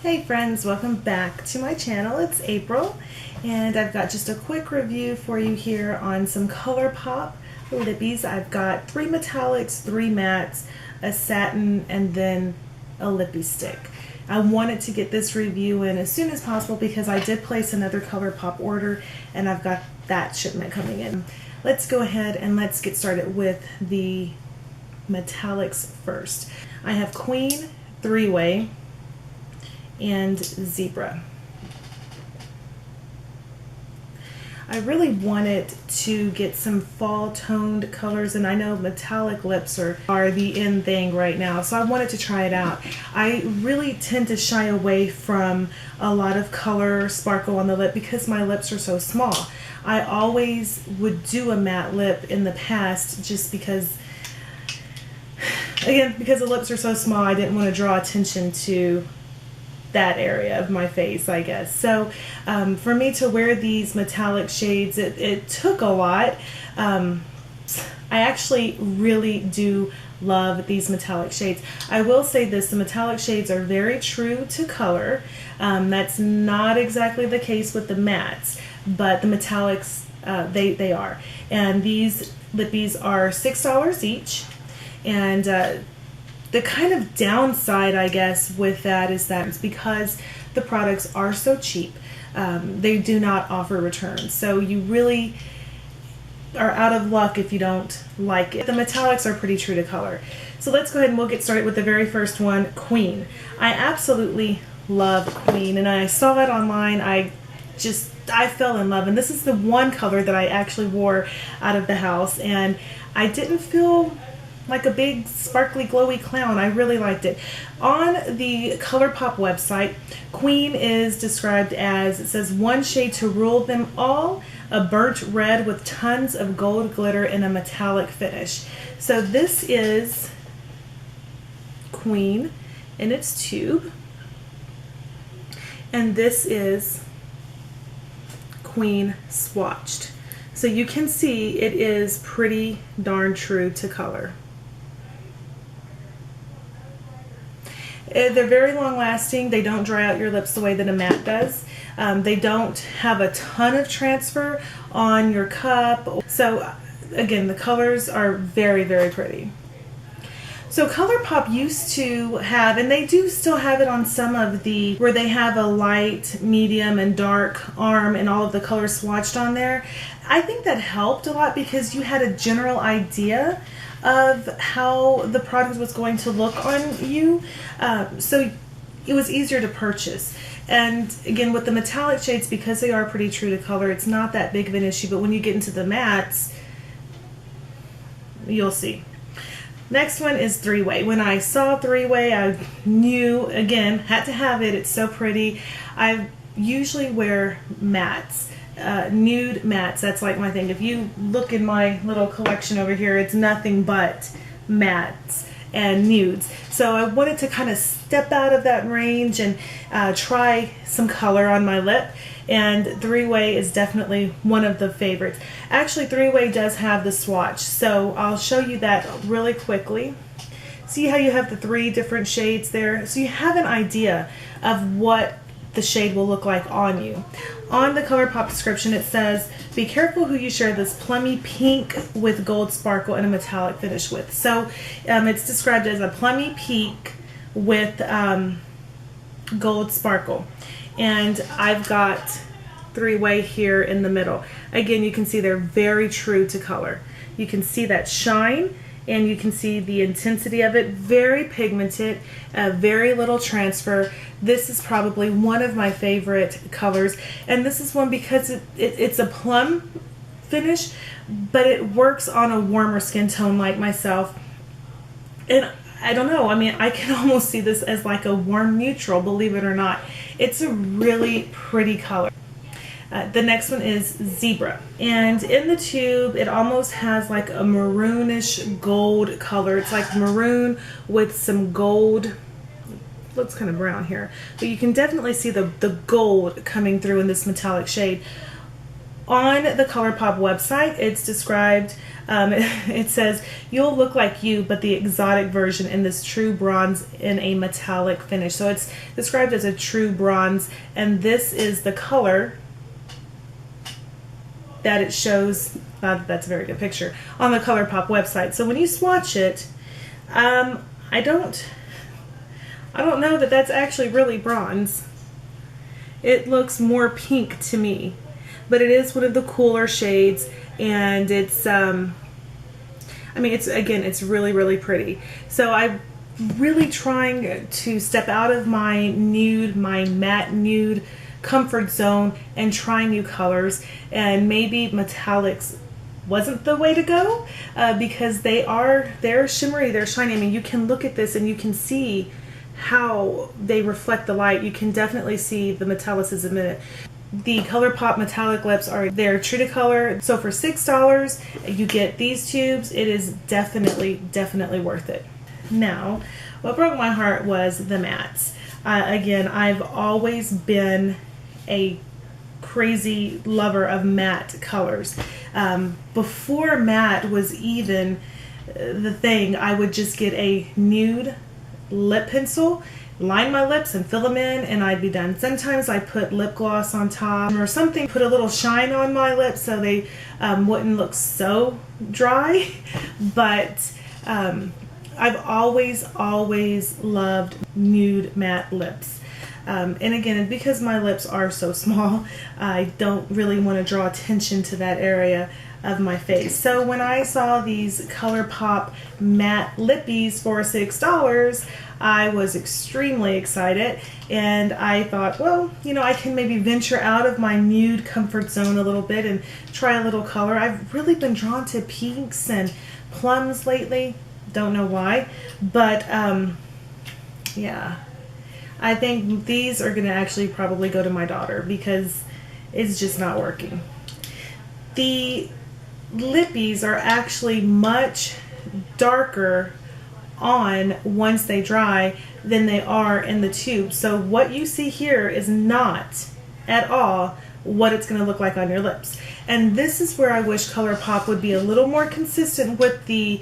Hey friends, welcome back to my channel. It's April and I've got just a quick review for you here on some ColourPop lippies. I've got 3 metallics, 3 mattes, a satin, and then a lippie stick. I wanted to get this review in as soon as possible because I did place another ColourPop order and I've got that shipment coming in. Let's go ahead and let's get started with the metallics first. I have Kween 3-way and Zebra. I really wanted to get some fall toned colors, and I know metallic lips are the in thing right now, so I wanted to try it out. I really tend to shy away from a lot of color sparkle on the lip because my lips are so small. I always would do a matte lip in the past just because, again, because the lips are so small, I didn't want to draw attention to that area of my face, I guess. So for me to wear these metallic shades, it took a lot. I actually really do love these metallic shades. I will say this, the metallic shades are very true to color. That's not exactly the case with the mattes, but the metallics, they are. And these lippies are $6 each. And the kind of downside, I guess, with that is that it's because the products are so cheap, they do not offer returns. So you really are out of luck if you don't like it. The metallics are pretty true to color. So let's go ahead and we'll get started with the very first one, Kween. I absolutely love Kween, and I saw it online. I fell in love, and this is the one color that I actually wore out of the house, and I didn't feel like a big sparkly glowy clown. I really liked it. On the ColourPop website, Kween is described as, it says, one shade to rule them all, a burnt red with tons of gold glitter and a metallic finish. So this is Kween in its tube, and this is Kween swatched. So you can see it is pretty darn true to color. They're very long lasting. They don't dry out your lips the way that a matte does. They don't have a ton of transfer on your cup. So again, the colors are very, very pretty. So ColourPop used to have, and they do still have it on some of the, where they have a light, medium, and dark arm and all of the colors swatched on there. I think that helped a lot because you had a general idea of how the product was going to look on you, so it was easier to purchase. And again, with the metallic shades, because they are pretty true to color, it's not that big of an issue, but when you get into the mattes, you'll see. Next one is 3-way. When I saw 3-way, I knew, again, had to have it. It's so pretty. I usually wear mattes. Nude mattes, that's like my thing. If you look in my little collection over here, it's nothing but mattes and nudes. So I wanted to kind of step out of that range and try some color on my lip, and 3-way is definitely one of the favorites. Actually, 3-way does have the swatch, so I'll show you that really quickly. See how you have the 3 different shades there? So you have an idea of what the shade will look like on you. On the ColourPop description, it says, be careful who you share this plummy pink with gold sparkle and a metallic finish with. So it's described as a plummy pink with gold sparkle. And I've got 3-way here in the middle. Again, you can see they're very true to color. You can see that shine, and you can see the intensity of it. Very pigmented, very little transfer. This is probably one of my favorite colors, and this is one because it's a plum finish, but it works on a warmer skin tone like myself. And I don't know, I mean, I can almost see this as like a warm neutral, believe it or not. It's a really pretty color. The next one is Zebra, and in the tube it almost has like a maroonish gold color. It's like maroon with some gold. Looks kind of brown here, but you can definitely see the gold coming through in this metallic shade. On the ColourPop website, it's described, it says, you'll look like you, but the exotic version in this true bronze in a metallic finish. So it's described as a true bronze, and this is the color that it shows. That's a very good picture on the ColourPop website. So when you swatch it, I don't know that that's actually really bronze. It looks more pink to me, but it is one of the cooler shades, and it's I mean, it's really, really pretty. So I'm really trying to step out of my matte nude comfort zone and try new colors, and maybe metallics wasn't the way to go, because they're shimmery, they're shiny. I mean, you can look at this and you can see how they reflect the light. You can definitely see the metallicism in it. The ColourPop metallic lips they're true to color. So for $6, you get these tubes. It is definitely worth it. Now, what broke my heart was the mattes. Again, I've always been a crazy lover of matte colors. Before matte was even the thing, I would just get a nude lip pencil, line my lips and fill them in, and I'd be done. Sometimes I put lip gloss on top or something, put a little shine on my lips so they wouldn't look so dry. But I've always loved nude matte lips. And again, because my lips are so small, I don't really want to draw attention to that area of my face. So when I saw these ColourPop matte lippies for $6, I was extremely excited, and I thought, well, you know, I can maybe venture out of my nude comfort zone a little bit and try a little color. I've really been drawn to pinks and plums lately. Don't know why, but yeah, I think these are going to actually probably go to my daughter because it's just not working. The lippies are actually much darker on once they dry than they are in the tube. So what you see here is not at all what it's going to look like on your lips. And this is where I wish ColourPop would be a little more consistent with the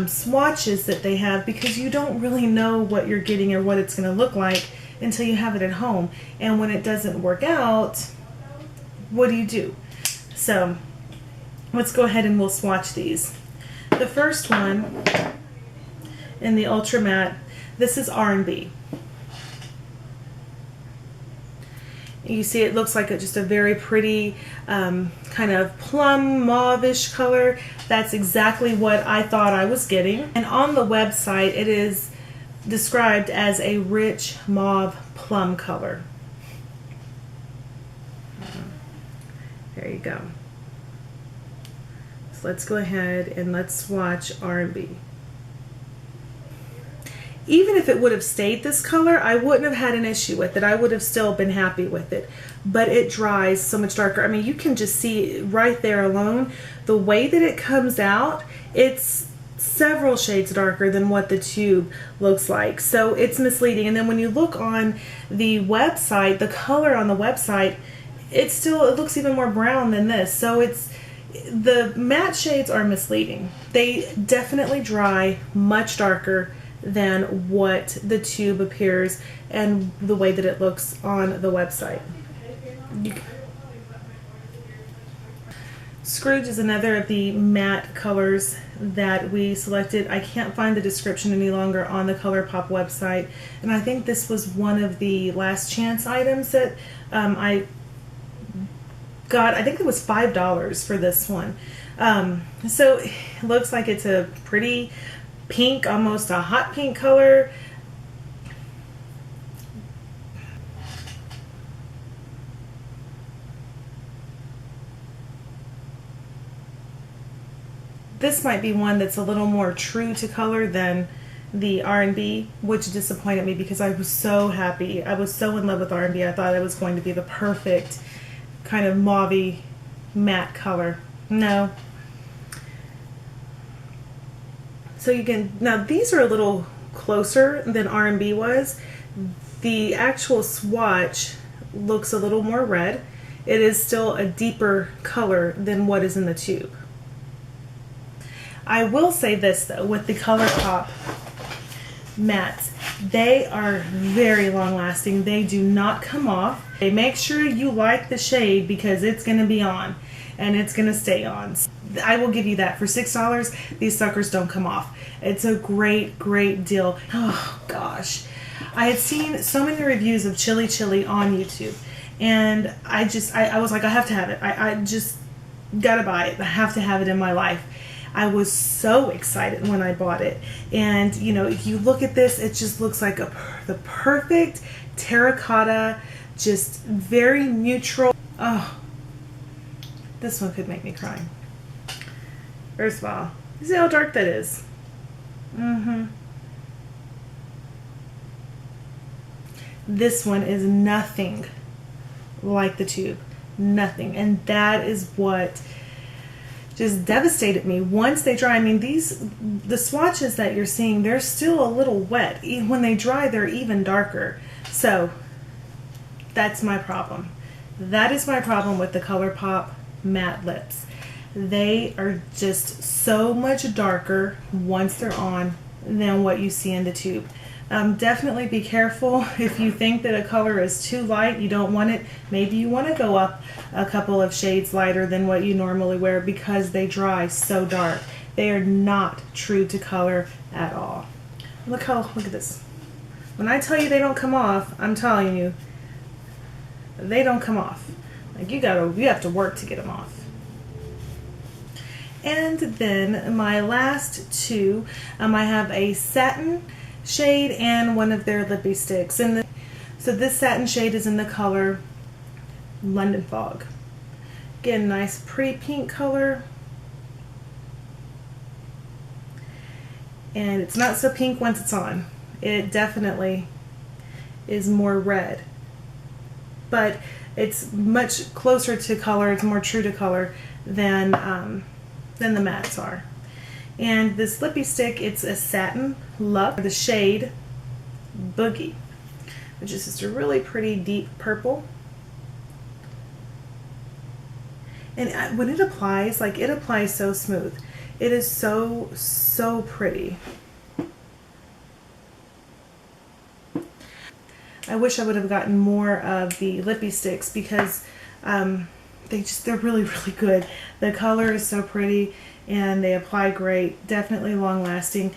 swatches that they have, because you don't really know what you're getting or what it's going to look like until you have it at home. And when it doesn't work out, what do? So let's go ahead and we'll swatch these. The first one in the Ultra Matte, this is R&B. You see it looks like just a very pretty kind of plum mauve-ish color. That's exactly what I thought I was getting. And on the website it is described as a rich mauve plum color. There you go. So let's go ahead and let's swatch R&B. Even if it would have stayed this color, I wouldn't have had an issue with it. I would have still been happy with it. But it dries so much darker. I mean, you can just see right there alone, the way that it comes out, it's several shades darker than what the tube looks like. So it's misleading. And then when you look on the website, the color on the website, it looks even more brown than this. So the matte shades are misleading. They definitely dry much darker than what the tube appears and the way that it looks on the website. Scrooge is another of the matte colors that we selected. I can't find the description any longer on the ColourPop website, and I think this was one of the last chance items that I got. I think it was $5 for this one. So it looks like it's a pretty pink, almost a hot pink color. This might be one that's a little more true to color than the R&B, which disappointed me because I was so happy. I was so in love with R&B. I thought it was going to be the perfect kind of mauve matte color. No. So you can, now these are a little closer than R&B was. The actual swatch looks a little more red, it is still a deeper color than what is in the tube. I will say this though, with the ColourPop mattes, they are very long lasting. They do not come off. They make sure you like the shade because it's going to be on and it's going to stay on. I will give you that. For $6, these suckers don't come off. It's a great, great deal. Oh gosh. I had seen so many reviews of Chili Chili on YouTube, and I was like, I have to have it. I just gotta buy it. I have to have it in my life. I was so excited when I bought it. And you know, if you look at this, it just looks like the perfect terracotta, just very neutral. Oh, this one could make me cry. First of all, you see how dark that is? This one is nothing like the tube. Nothing. And that is what just devastated me. Once they dry, I mean, the swatches that you're seeing, they're still a little wet. Even when they dry, they're even darker. So that's my problem. That is my problem with the ColourPop matte lips. They are just so much darker once they're on than what you see in the tube. Definitely be careful if you think that a color is too light, you don't want it. Maybe you want to go up a couple of shades lighter than what you normally wear because they dry so dark. They are not true to color at all. Look at this. When I tell you they don't come off, I'm telling you, they don't come off. Like you have to work to get them off. And then my last two, I have a satin shade and one of their Lippie sticks. So this satin shade is in the color London Fog. Again, nice pretty pink color. And it's not so pink once it's on. It definitely is more red. But it's much closer to color, it's more true to color than the mattes are. And this Lippie stick, it's a satin luck, the shade Boogie, which is just a really pretty deep purple. And when it applies, like it applies so smooth. It is so, so pretty. I wish I would have gotten more of the Lippie sticks because they're really, really good. The color is so pretty and they apply great. Definitely long lasting.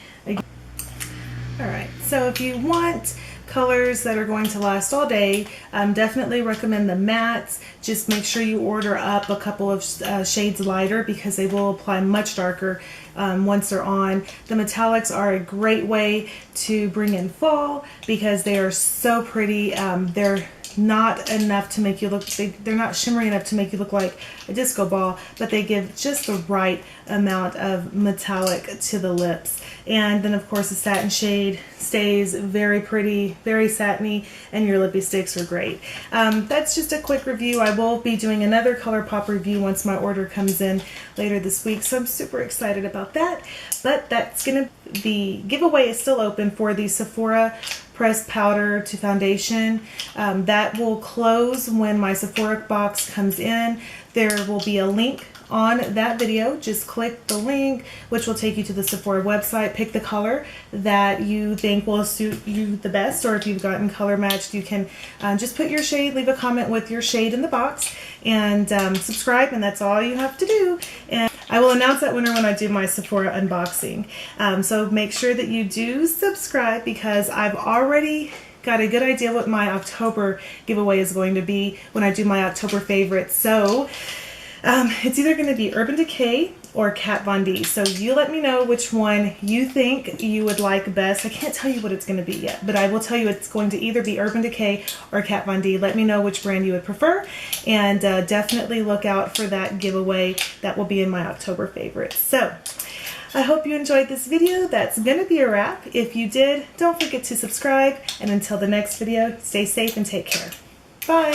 Alright, so if you want colors that are going to last all day, definitely recommend the mattes. Just make sure you order up a couple of shades lighter because they will apply much darker once they're on. The metallics are a great way to bring in fall because they are so pretty. They're not enough to make you look, they're not shimmery enough to make you look like a disco ball, but they give just the right amount of metallic to the lips. And then of course the satin shade stays very pretty, very satiny, and your Lippie sticks are great. That's just a quick review. I will be doing another ColourPop review once my order comes in later this week, so I'm super excited about that. But the giveaway is still open for the Sephora pressed powder to foundation. That will close when my Sephora box comes in. There will be a link on that video. Just click the link, which will take you to the Sephora website. Pick the color that you think will suit you the best, or if you've gotten color matched, you can just put your shade, leave a comment with your shade in the box, and subscribe, and that's all you have to do. And I will announce that winner when I do my Sephora unboxing. So make sure that you do subscribe because I've already got a good idea what my October giveaway is going to be when I do my October favorites. So it's either going to be Urban Decay or Kat Von D. So you let me know which one you think you would like best. I can't tell you what it's going to be yet, but I will tell you it's going to either be Urban Decay or Kat Von D. Let me know which brand you would prefer, and definitely look out for that giveaway. That will be in my October favorites. So I hope you enjoyed this video. That's going to be a wrap. If you did, don't forget to subscribe, and until the next video, stay safe and take care. Bye!